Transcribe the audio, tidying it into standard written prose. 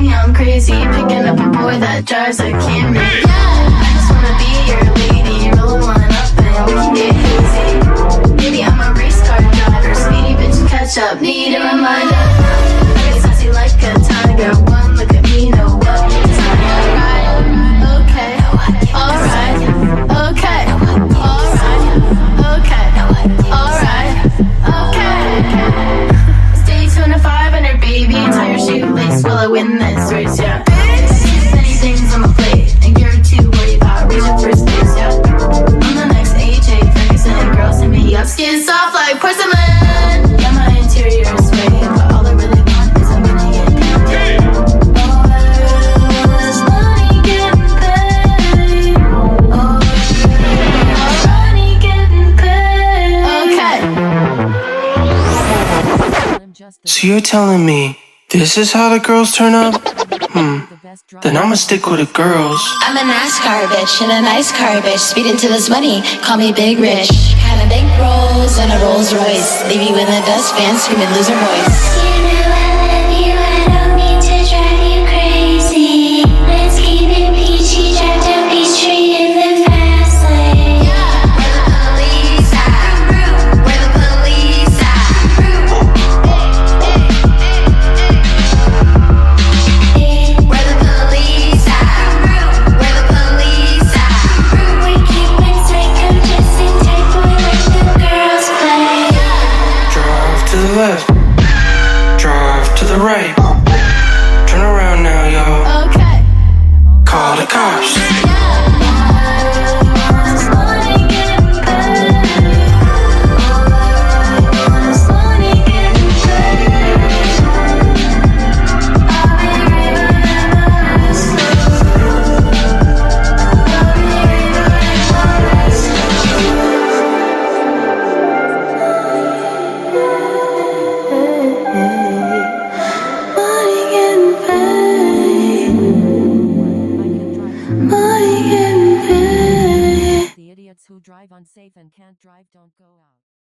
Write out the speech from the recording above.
me I'm crazy, picking up a boy that drives a Camry. Yeah, I just wanna be your lady, roll one up and we can get hazy. Maybe I'm a race car driver, speedy bitch catch up, need a reminder. I get sassy like a tiger, one look at me, know what time. Alright, okay, alright, okay, alright, okay, alright, okay. Stay tuned to 500, baby, tie your shoelace while I win this race, yeah. Many things on my plate, and you're too worried about reaching first base, yeah. I'm the next AJ Ferguson, girls hit me up, skin soft like porcelain. Yeah, my interior is great, but all I really want is a money getting paid. Oh, this money getting paid. Oh, money getting paid. Okay. So you're telling me this is how the girls turn up? Then I'ma stick with the girls. I'm a NASCAR bitch in a nice car bitch. Speed into this money, call me Big Rich. Kinda bank rolls and a Rolls Royce. Leave you in the dustpan screaming loser voice. You know I love you, I don't mean to drive you crazy. Let's keep it peachy, drive down Peachtree in the fast lane. Where the police at? Where the police at? Where the police at? Where the police at? We keep it psycho, just in tight, boy, like the girls play. Drive to the left, drive to the right. Turn around now, yo. Okay. Call the cops. This money getting paid. This money getting paid. I'll be remembered. Money getting paid. Money getting paid. The idiots who drive unsafe and can't drive don't go out.